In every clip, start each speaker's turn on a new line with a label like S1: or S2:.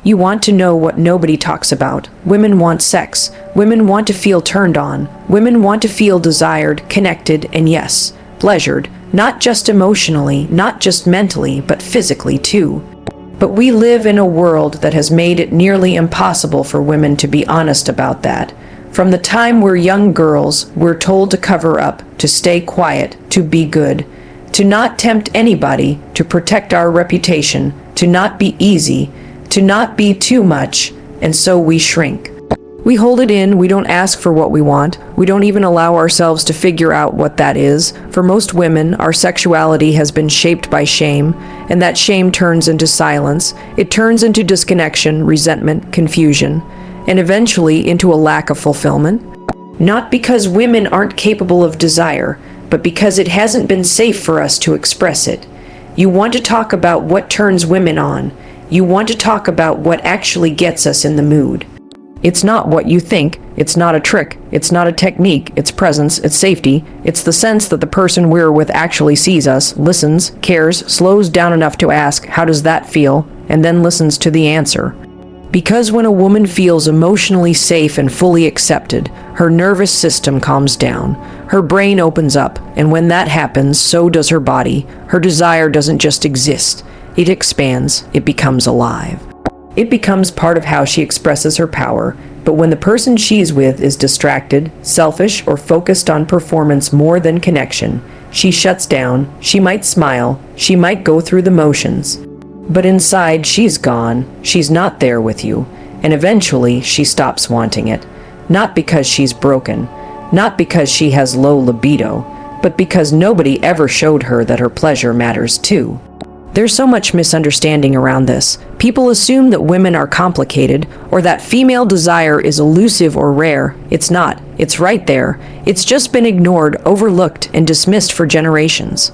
S1: You want to know what nobody talks about. Women want sex. Women want to feel turned on. Women want to feel desired, connected, and yes, pleasured. Not just emotionally, not just mentally, but physically too. But we live in a world that has made it nearly impossible for women to be honest about that. From the time we're young girls, we're told to cover up, to stay quiet, to be good, to not tempt anybody, to protect our reputation, to not be easy, to not be too much, and so we shrink. We hold it in, we don't ask for what we want, we don't even allow ourselves to figure out what that is. For most women, our sexuality has been shaped by shame, and that shame turns into silence. It turns into disconnection, resentment, confusion, and eventually into a lack of fulfillment. Not because women aren't capable of desire, but because it hasn't been safe for us to express it. You want to talk about what turns women on. You want to talk about what actually gets us in the mood. It's not what you think, it's not a trick, it's not a technique, it's presence, it's safety, it's the sense that the person we're with actually sees us, listens, cares, slows down enough to ask, how does that feel, and then listens to the answer. Because when a woman feels emotionally safe and fully accepted, her nervous system calms down, her brain opens up, and when that happens, so does her body. Her desire doesn't just exist. It expands, it becomes alive. It becomes part of how she expresses her power, but when the person she's with is distracted, selfish, or focused on performance more than connection, she shuts down, she might smile, she might go through the motions. But inside, she's gone, she's not there with you, and eventually she stops wanting it. Not because she's broken, not because she has low libido, but because nobody ever showed her that her pleasure matters too. There's so much misunderstanding around this. People assume that women are complicated, or that female desire is elusive or rare. It's not. It's right there. It's just been ignored, overlooked, and dismissed for generations.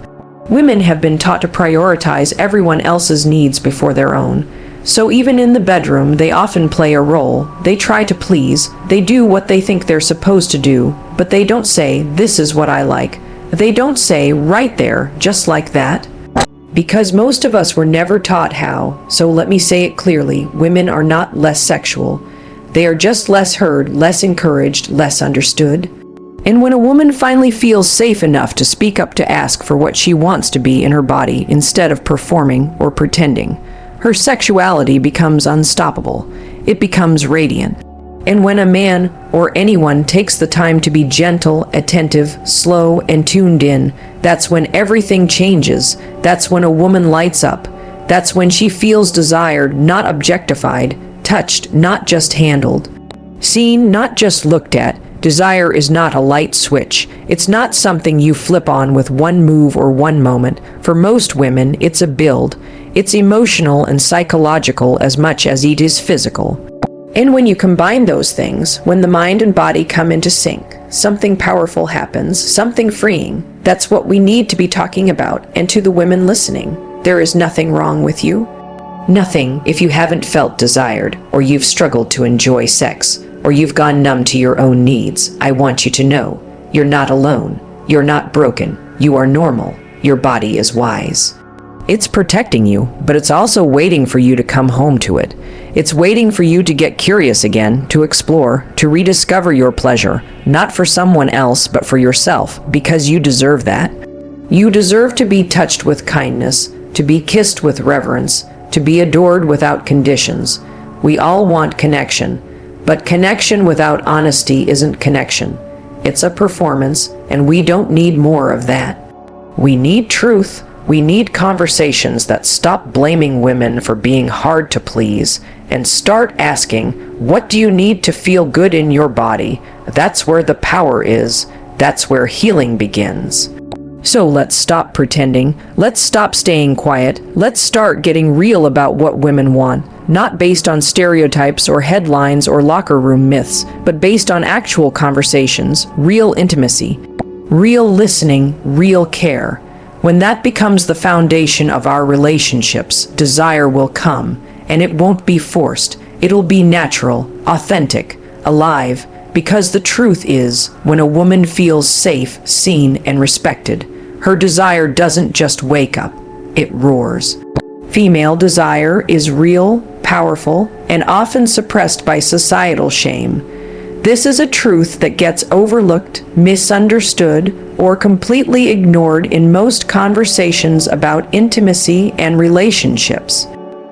S1: Women have been taught to prioritize everyone else's needs before their own. So even in the bedroom, they often play a role. They try to please. They do what they think they're supposed to do, but they don't say, "This is what I like." They don't say, "Right there, just like that." Because most of us were never taught how, so let me say it clearly, women are not less sexual. They are just less heard, less encouraged, less understood. And when a woman finally feels safe enough to speak up to ask for what she wants to be in her body instead of performing or pretending, her sexuality becomes unstoppable. It becomes radiant. And when a man or anyone takes the time to be gentle, attentive, slow, and tuned in, that's when everything changes. That's when a woman lights up. That's when she feels desired, not objectified, touched, not just handled, seen, not just looked at. Desire is not a light switch. It's not something you flip on with one move or one moment. For most women, it's a build. It's emotional and psychological as much as it is physical. And when you combine those things, when the mind and body come into sync, something powerful happens, something freeing. That's what we need to be talking about. And to the women listening, there is nothing wrong with you. Nothing if you haven't felt desired, or you've struggled to enjoy sex, or you've gone numb to your own needs. I want you to know, you're not alone. You're not broken. You are normal. Your body is wise. It's protecting you, but it's also waiting for you to come home to it. It's waiting for you to get curious again, to explore, to rediscover your pleasure, not for someone else, but for yourself, because you deserve that. You deserve to be touched with kindness, to be kissed with reverence, to be adored without conditions. We all want connection, but connection without honesty isn't connection. It's a performance, and we don't need more of that. We need truth. We need conversations that stop blaming women for being hard to please and start asking, what do you need to feel good in your body? That's where the power is. That's where healing begins. So let's stop pretending. Let's stop staying quiet. Let's start getting real about what women want, not based on stereotypes or headlines or locker room myths, but based on actual conversations, real intimacy, real listening, real care. When that becomes the foundation of our relationships, desire will come, and it won't be forced. It'll be natural, authentic, alive, because the truth is, when a woman feels safe, seen, and respected, her desire doesn't just wake up, it roars. Female desire is real, powerful, and often suppressed by societal shame. This is a truth that gets overlooked, misunderstood, or completely ignored in most conversations about intimacy and relationships.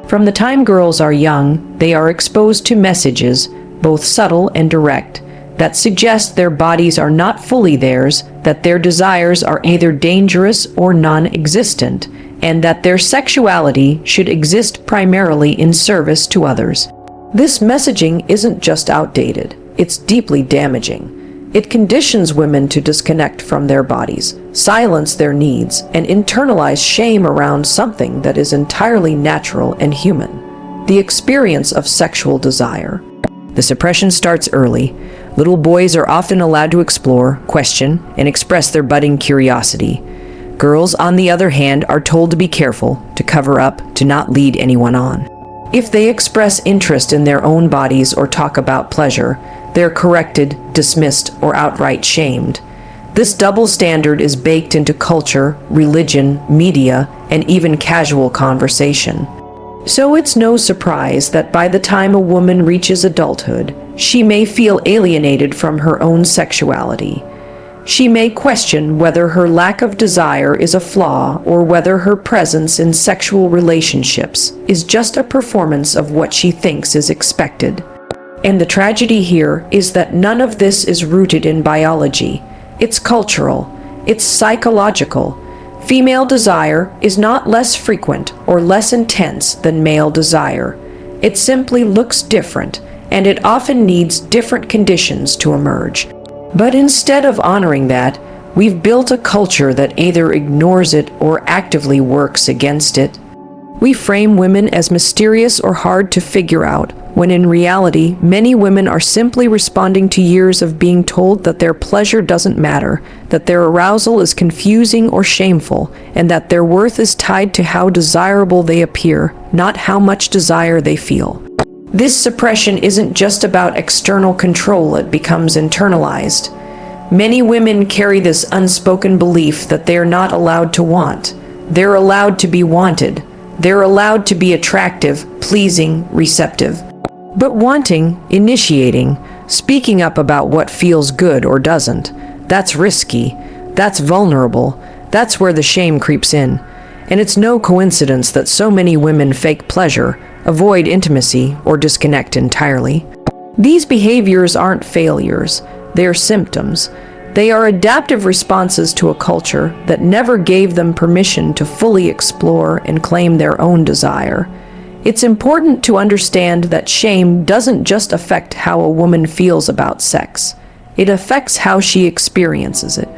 S1: From the time girls are young, they are exposed to messages, both subtle and direct, that suggest their bodies are not fully theirs, that their desires are either dangerous or non-existent, and that their sexuality should exist primarily in service to others. This messaging isn't just outdated, it's deeply damaging. It conditions women to disconnect from their bodies, silence their needs, and internalize shame around something that is entirely natural and human: the experience of sexual desire. The suppression starts early. Little boys are often allowed to explore, question, and express their budding curiosity. Girls, on the other hand, are told to be careful, to cover up, to not lead anyone on. If they express interest in their own bodies or talk about pleasure, they're corrected, dismissed, or outright shamed. This double standard is baked into culture, religion, media, and even casual conversation. So it's no surprise that by the time a woman reaches adulthood, she may feel alienated from her own sexuality. She may question whether her lack of desire is a flaw or whether her presence in sexual relationships is just a performance of what she thinks is expected. And the tragedy here is that none of this is rooted in biology. It's cultural. It's psychological. Female desire is not less frequent or less intense than male desire. It simply looks different, and it often needs different conditions to emerge. But instead of honoring that, we've built a culture that either ignores it or actively works against it. We frame women as mysterious or hard to figure out, when in reality, many women are simply responding to years of being told that their pleasure doesn't matter, that their arousal is confusing or shameful, and that their worth is tied to how desirable they appear, not how much desire they feel. This suppression isn't just about external control, it becomes internalized. Many women carry this unspoken belief that they're not allowed to want. They're allowed to be wanted. They're allowed to be attractive, pleasing, receptive. But wanting, initiating, speaking up about what feels good or doesn't, that's risky, that's vulnerable, that's where the shame creeps in. And it's no coincidence that so many women fake pleasure, avoid intimacy, or disconnect entirely. These behaviors aren't failures, they're symptoms. They are adaptive responses to a culture that never gave them permission to fully explore and claim their own desire. It's important to understand that shame doesn't just affect how a woman feels about sex. It affects how she experiences it.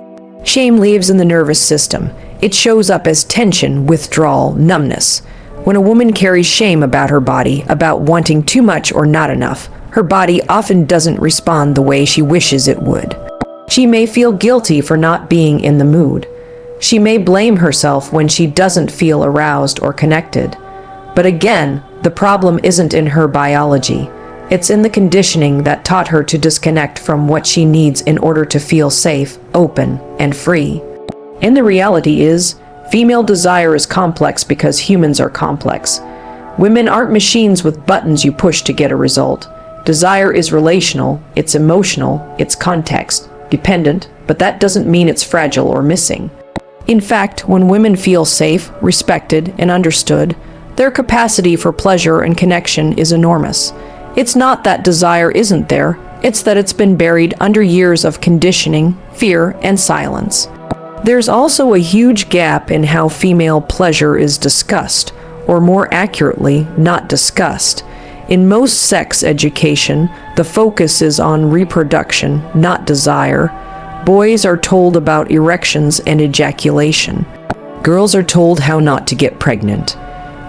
S1: Shame lives in the nervous system. It shows up as tension, withdrawal, numbness. When a woman carries shame about her body, about wanting too much or not enough, her body often doesn't respond the way she wishes it would. She may feel guilty for not being in the mood. She may blame herself when she doesn't feel aroused or connected. But again, the problem isn't in her biology. It's in the conditioning that taught her to disconnect from what she needs in order to feel safe, open, and free. And the reality is, female desire is complex because humans are complex. Women aren't machines with buttons you push to get a result. Desire is relational, it's emotional, it's context dependent, but that doesn't mean it's fragile or missing. In fact, when women feel safe, respected, and understood, their capacity for pleasure and connection is enormous. It's not that desire isn't there, it's that it's been buried under years of conditioning, fear, and silence. There's also a huge gap in how female pleasure is discussed, or more accurately, not discussed. In most sex education, the focus is on reproduction, not desire. Boys are told about erections and ejaculation. Girls are told how not to get pregnant.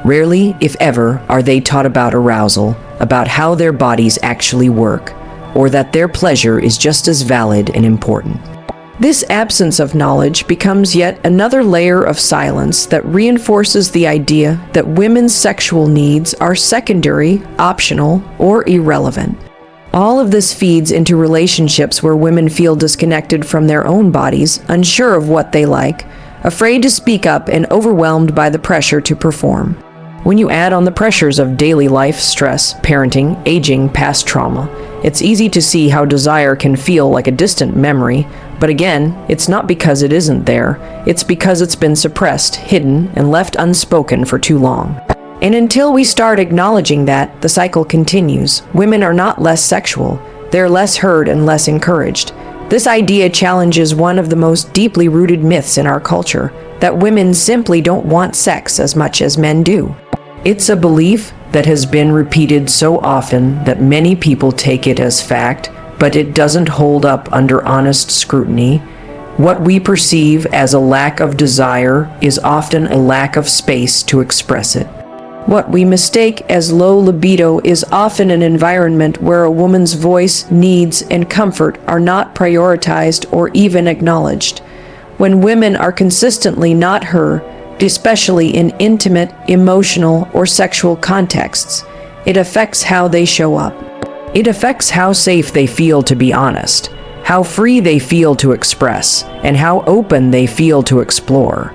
S1: Rarely, if ever, are they taught about arousal, about how their bodies actually work, or that their pleasure is just as valid and important. This absence of knowledge becomes yet another layer of silence that reinforces the idea that women's sexual needs are secondary, optional, or irrelevant. All of this feeds into relationships where women feel disconnected from their own bodies, unsure of what they like, afraid to speak up, and overwhelmed by the pressure to perform. When you add on the pressures of daily life, stress, parenting, aging, past trauma, it's easy to see how desire can feel like a distant memory. But again, it's not because it isn't there. It's because it's been suppressed, hidden, and left unspoken for too long. And until we start acknowledging that, the cycle continues. Women are not less sexual. They're less heard and less encouraged. This idea challenges one of the most deeply rooted myths in our culture, that women simply don't want sex as much as men do. It's a belief that has been repeated so often that many people take it as fact, but it doesn't hold up under honest scrutiny. What we perceive as a lack of desire is often a lack of space to express it. What we mistake as low libido is often an environment where a woman's voice, needs, and comfort are not prioritized or even acknowledged. When women are consistently not heard, especially in intimate, emotional, or sexual contexts, it affects how they show up. It affects how safe they feel to be honest, how free they feel to express, and how open they feel to explore.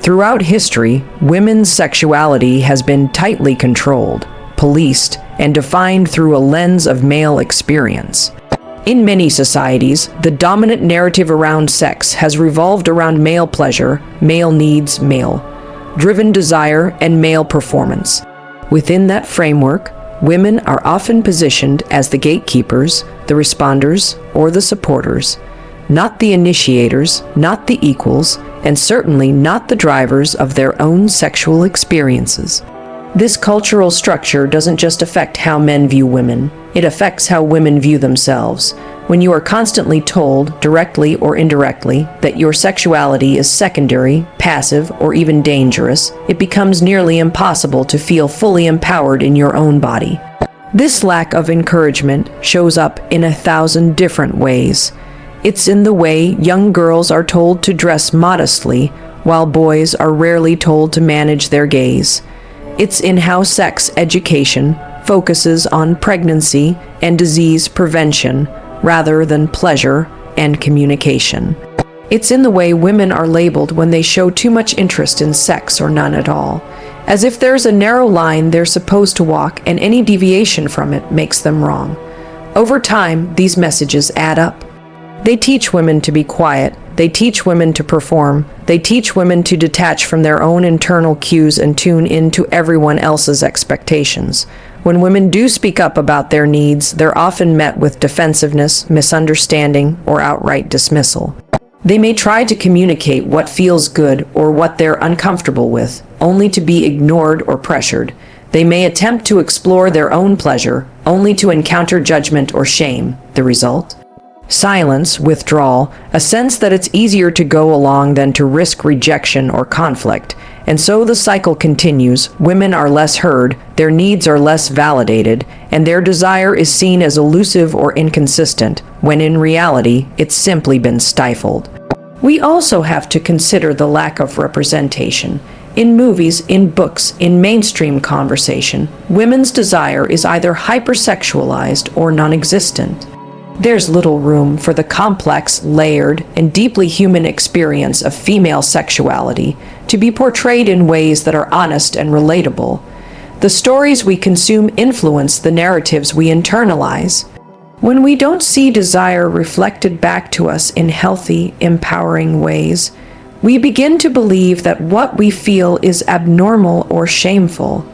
S1: Throughout history, women's sexuality has been tightly controlled, policed, and defined through a lens of male experience. In many societies, the dominant narrative around sex has revolved around male pleasure, male needs, male-driven desire, and male performance. Within that framework, women are often positioned as the gatekeepers, the responders, or the supporters, not the initiators, not the equals, and certainly not the drivers of their own sexual experiences. This cultural structure doesn't just affect how men view women, it affects how women view themselves. When you are constantly told, directly or indirectly, that your sexuality is secondary, passive, or even dangerous, it becomes nearly impossible to feel fully empowered in your own body. This lack of encouragement shows up in 1,000 different ways. It's in the way young girls are told to dress modestly, while boys are rarely told to manage their gaze. It's in how sex education focuses on pregnancy and disease prevention rather than pleasure and communication. It's in the way women are labeled when they show too much interest in sex or none at all, as if there's a narrow line they're supposed to walk and any deviation from it makes them wrong. Over time, these messages add up. They teach women to be quiet, they teach women to perform, they teach women to detach from their own internal cues and tune into everyone else's expectations. When women do speak up about their needs, they're often met with defensiveness, misunderstanding, or outright dismissal. They may try to communicate what feels good or what they're uncomfortable with, only to be ignored or pressured. They may attempt to explore their own pleasure, only to encounter judgment or shame. The result? Silence, withdrawal, a sense that it's easier to go along than to risk rejection or conflict. And so the cycle continues. Women are less heard, their needs are less validated, and their desire is seen as elusive or inconsistent, when in reality, it's simply been stifled. We also have to consider the lack of representation. In movies, in books, in mainstream conversation, women's desire is either hypersexualized or non-existent. There's little room for the complex, layered, and deeply human experience of female sexuality to be portrayed in ways that are honest and relatable. The stories we consume influence the narratives we internalize. When we don't see desire reflected back to us in healthy, empowering ways, we begin to believe that what we feel is abnormal or shameful.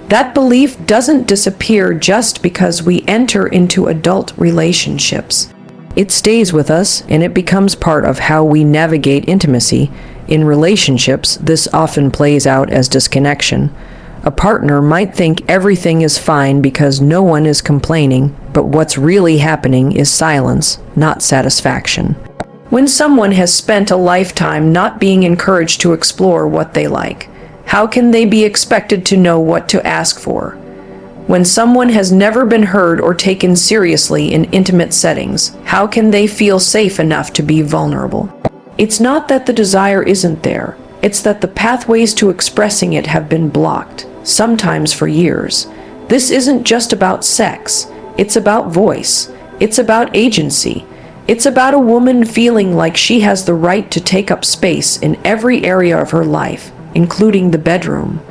S1: That belief doesn't disappear just because we enter into adult relationships. It stays with us, and it becomes part of how we navigate intimacy. In relationships, this often plays out as disconnection. A partner might think everything is fine because no one is complaining, but what's really happening is silence, not satisfaction. When someone has spent a lifetime not being encouraged to explore what they like, how can they be expected to know what to ask for? When someone has never been heard or taken seriously in intimate settings, how can they feel safe enough to be vulnerable? It's not that the desire isn't there, it's that the pathways to expressing it have been blocked, sometimes for years. This isn't just about sex, it's about voice, it's about agency. It's about a woman feeling like she has the right to take up space in every area of her life, including the bedroom.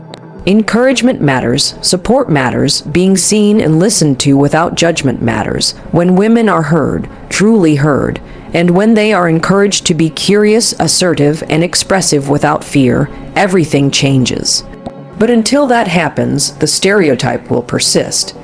S1: Encouragement matters, support matters, being seen and listened to without judgment matters. When women are heard, truly heard, and when they are encouraged to be curious, assertive, and expressive without fear, everything changes. But until that happens, the stereotype will persist.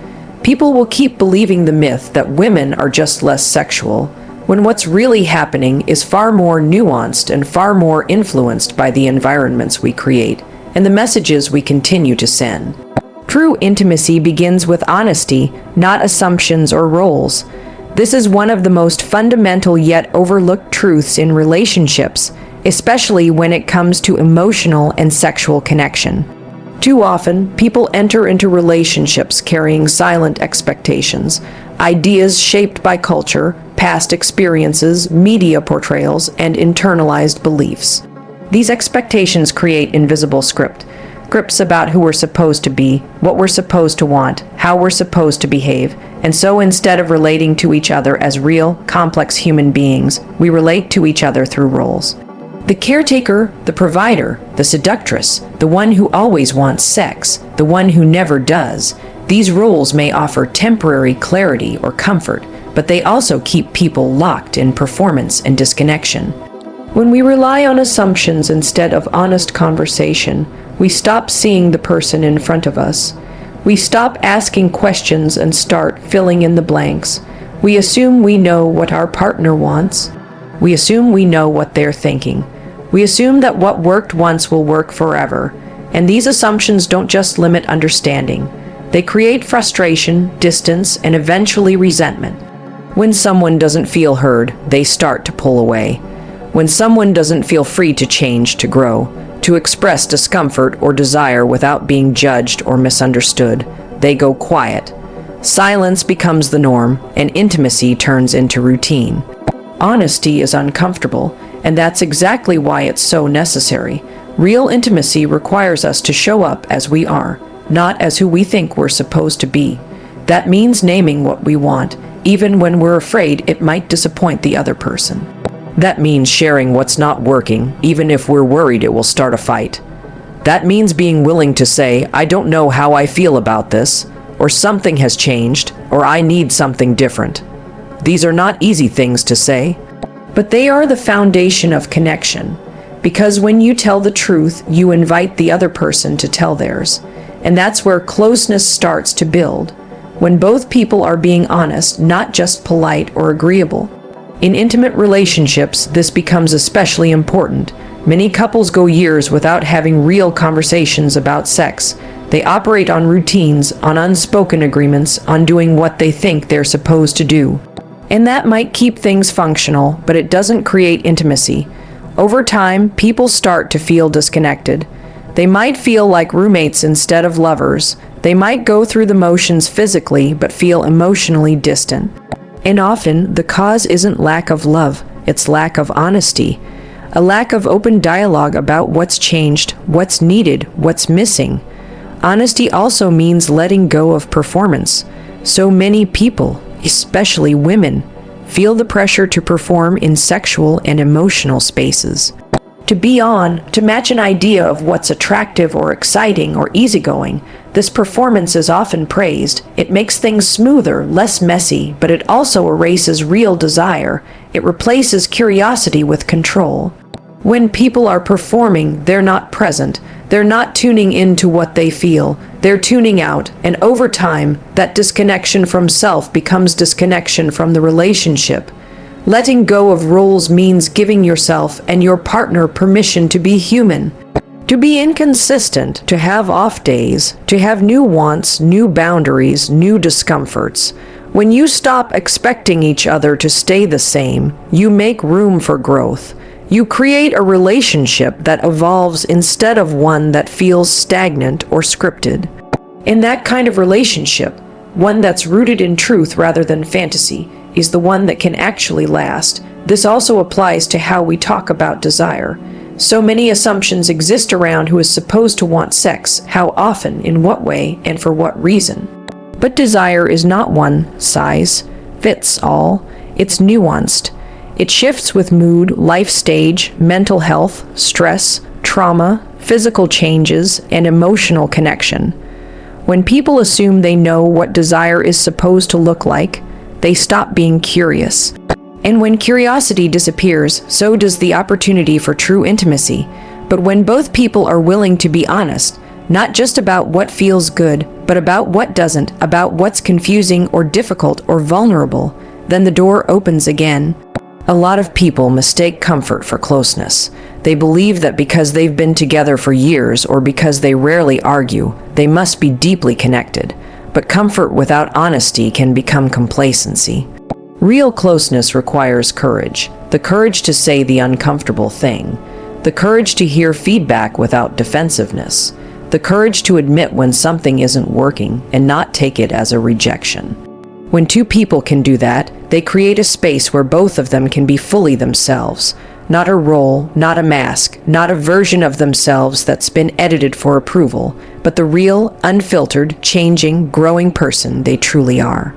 S1: People will keep believing the myth that women are just less sexual, when what's really happening is far more nuanced and far more influenced by the environments we create and the messages we continue to send. True intimacy begins with honesty, not assumptions or roles. This is one of the most fundamental yet overlooked truths in relationships, especially when it comes to emotional and sexual connection. Too often, people enter into relationships carrying silent expectations, ideas shaped by culture, past experiences, media portrayals, and internalized beliefs. These expectations create invisible scripts about who we're supposed to be, what we're supposed to want, how we're supposed to behave, and so instead of relating to each other as real, complex human beings, we relate to each other through roles. The caretaker, the provider, the seductress, the one who always wants sex, the one who never does. These roles may offer temporary clarity or comfort, but they also keep people locked in performance and disconnection. When we rely on assumptions instead of honest conversation, we stop seeing the person in front of us. We stop asking questions and start filling in the blanks. We assume we know what our partner wants. We assume we know what they're thinking. We assume that what worked once will work forever. And these assumptions don't just limit understanding. They create frustration, distance, and eventually resentment. When someone doesn't feel heard, they start to pull away. When someone doesn't feel free to change, to grow, to express discomfort or desire without being judged or misunderstood, they go quiet. Silence becomes the norm, and intimacy turns into routine. Honesty is uncomfortable, and that's exactly why it's so necessary. Real intimacy requires us to show up as we are, not as who we think we're supposed to be. That means naming what we want, even when we're afraid it might disappoint the other person. That means sharing what's not working, even if we're worried it will start a fight. That means being willing to say, I don't know how I feel about this, or something has changed, or I need something different. These are not easy things to say, but they are the foundation of connection, because when you tell the truth, you invite the other person to tell theirs, and that's where closeness starts to build, when both people are being honest, not just polite or agreeable. In intimate relationships, this becomes especially important. Many couples go years without having real conversations about sex. They operate on routines, on unspoken agreements, on doing what they think they're supposed to do. And that might keep things functional, but it doesn't create intimacy. Over time, people start to feel disconnected. They might feel like roommates instead of lovers. They might go through the motions physically, but feel emotionally distant. And often, the cause isn't lack of love, it's lack of honesty. A lack of open dialogue about what's changed, what's needed, what's missing. Honesty also means letting go of performance. So many people, especially women, feel the pressure to perform in sexual and emotional spaces. To be on, to match an idea of what's attractive or exciting or easygoing. This performance is often praised. It makes things smoother, less messy, but it also erases real desire. It replaces curiosity with control. When people are performing, they're not present. They're not tuning into what they feel. They're tuning out, and over time, that disconnection from self becomes disconnection from the relationship. Letting go of roles means giving yourself and your partner permission to be human, to be inconsistent, to have off days, to have new wants, new boundaries, new discomforts. When you stop expecting each other to stay the same, you make room for growth. You create a relationship that evolves instead of one that feels stagnant or scripted. In that kind of relationship, one that's rooted in truth rather than fantasy, is the one that can actually last. This also applies to how we talk about desire. So many assumptions exist around who is supposed to want sex, how often, in what way, and for what reason. But desire is not one size fits all. It's nuanced. It shifts with mood, life stage, mental health, stress, trauma, physical changes, and emotional connection. When people assume they know what desire is supposed to look like, they stop being curious. And when curiosity disappears, so does the opportunity for true intimacy. But when both people are willing to be honest, not just about what feels good, but about what doesn't, about what's confusing or difficult or vulnerable, then the door opens again. A lot of people mistake comfort for closeness. They believe that because they've been together for years or because they rarely argue, they must be deeply connected. But comfort without honesty can become complacency. Real closeness requires courage. The courage to say the uncomfortable thing. The courage to hear feedback without defensiveness. The courage to admit when something isn't working and not take it as a rejection. When two people can do that, they create a space where both of them can be fully themselves. Not a role, not a mask, not a version of themselves that's been edited for approval, but the real, unfiltered, changing, growing person they truly are.